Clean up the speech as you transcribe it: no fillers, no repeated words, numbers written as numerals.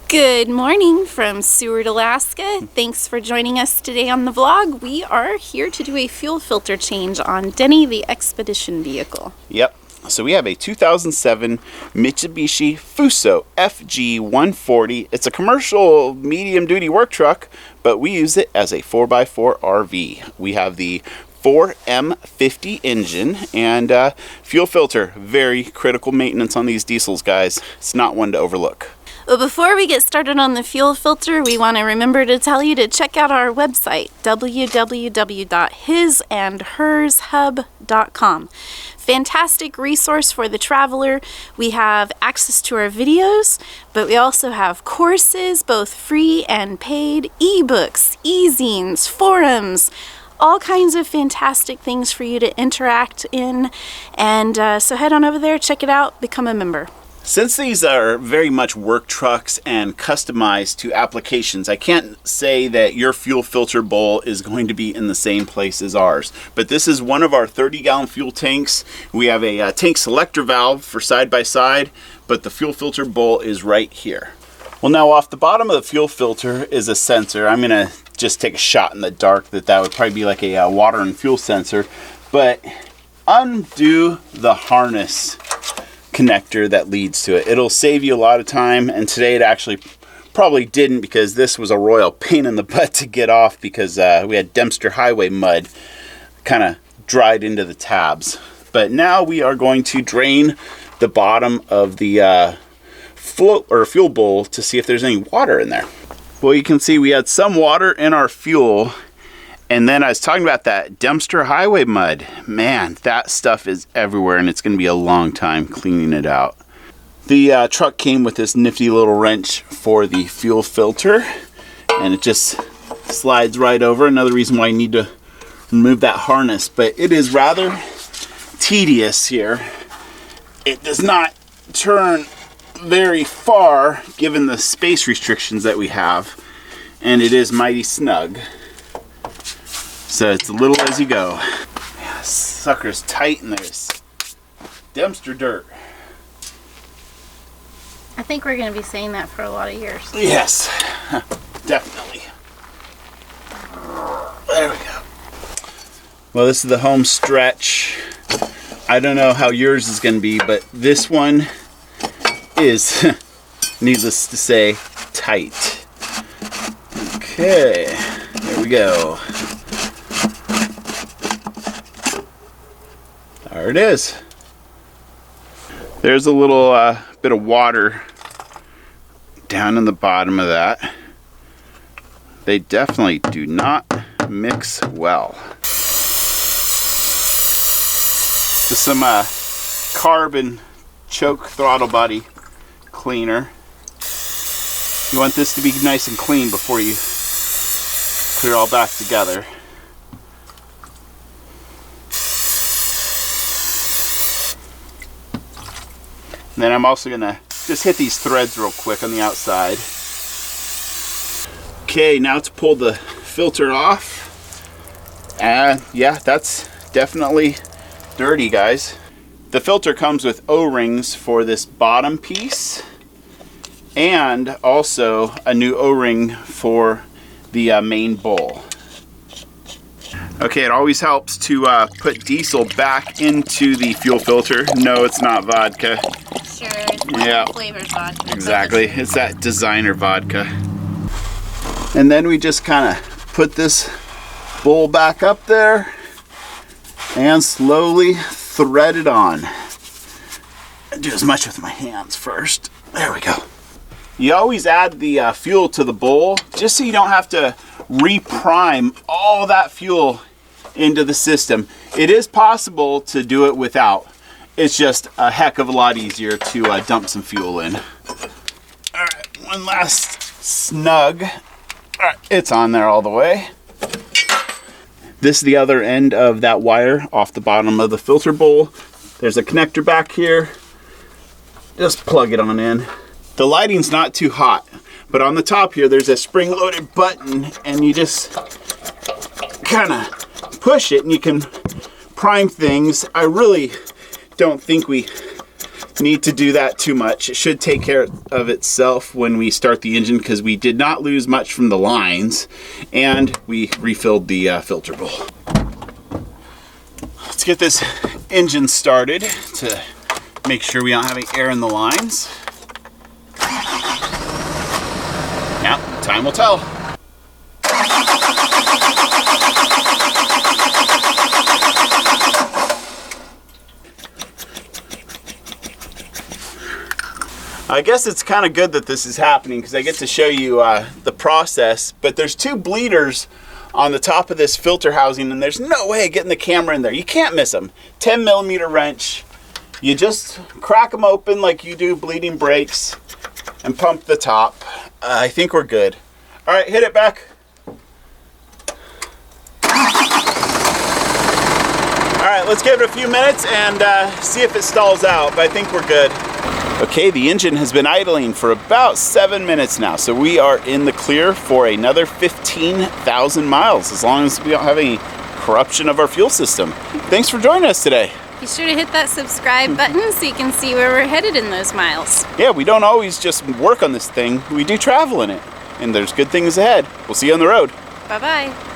Good morning from Seward, Alaska. Thanks for joining us today on the vlog. We are here to do a fuel filter change on Denny, the Expedition vehicle. Yep. So we have a 2007 Mitsubishi Fuso FG140. It's a commercial medium-duty work truck, but we use it as a 4x4 RV. We have the 4M50 engine and fuel filter. Very critical maintenance on these diesels, guys. It's not one to overlook. But before we get started on the fuel filter, we want to remember to tell you to check out our website, www.hisandhershub.com. Fantastic resource for the traveler. We have access to our videos, but we also have courses, both free and paid, ebooks, e-zines, forums, all kinds of fantastic things for you to interact in. And so head on over there, check it out, become a member. Since these are very much work trucks and customized to applications, I can't say that your fuel filter bowl is going to be in the same place as ours. But this is one of our 30-gallon fuel tanks. We have a tank selector valve for side-by-side, but the fuel filter bowl is right here. Well, now off the bottom of the fuel filter is a sensor. I'm gonna just take a shot in the dark that would probably be like a water and fuel sensor, but undo the harness connector that leads to it. It'll save you a lot of time, and today it actually probably didn't, because this was a royal pain in the butt to get off, because we had Dempster Highway mud kind of dried into the tabs. But now we are going to drain the bottom of the fuel bowl to see if there's any water in there. Well, you can see we had some water in our fuel. And then I was talking about that Dempster Highway mud. Man, that stuff is everywhere, and it's going to be a long time cleaning it out. The truck came with this nifty little wrench for the fuel filter, and it just slides right over. Another reason why you need to remove that harness, but it is rather tedious here. It does not turn very far given the space restrictions that we have, and it is mighty snug. So it's a little as you go. Yeah, sucker's tight, and there's Dempster dirt. I think we're going to be saying that for a lot of years. Yes, definitely. There we go. Well, this is the home stretch. I don't know how yours is going to be, but this one is, needless to say, tight. Okay, there we go. There it is. There's a little bit of water down in the bottom of that. They definitely do not mix well. Just some carbon choke throttle body cleaner. You want this to be nice and clean before you put it all back together. And then I'm also gonna just hit these threads real quick on the outside. Okay, now to pull the filter off. Yeah, that's definitely dirty, guys. The filter comes with O-rings for this bottom piece, and also a new O-ring for the main bowl. Okay, it always helps to put diesel back into the fuel filter. No, it's not vodka. Sure, yeah, flavors vodka. Exactly, it's that designer vodka. And then we just kind of put this bowl back up there and slowly thread it on. I do as much with my hands first. There we go. You always add the fuel to the bowl just so you don't have to reprime all that fuel into the system. It is possible to do it without. It's just a heck of a lot easier to dump some fuel in. All right, one last snug. All right, it's on there all the way. This is the other end of that wire off the bottom of the filter bowl. There's a connector back here. Just plug it on in. The lighting's not too hot, but on the top here there's a spring-loaded button, and you just kind of push it and you can prime things. I really don't think we need to do that too much. It should take care of itself when we start the engine because we did not lose much from the lines, and we refilled the filter bowl. Let's get this engine started to make sure we don't have any air in the lines. Now, time will tell. I guess it's kind of good that this is happening because I get to show you the process, but there's two bleeders on the top of this filter housing and there's no way of getting the camera in there. You can't miss them. 10mm wrench. You just crack them open like you do bleeding brakes and pump the top. I think we're good. All right, hit it back. All right, let's give it a few minutes and see if it stalls out, but I think we're good. Okay, the engine has been idling for about 7 minutes now, so we are in the clear for another 15,000 miles, as long as we don't have any corruption of our fuel system. Thanks for joining us today. Be sure to hit that subscribe button so you can see where we're headed in those miles. Yeah, we don't always just work on this thing, we do travel in it, and there's good things ahead. We'll see you on the road. Bye-bye.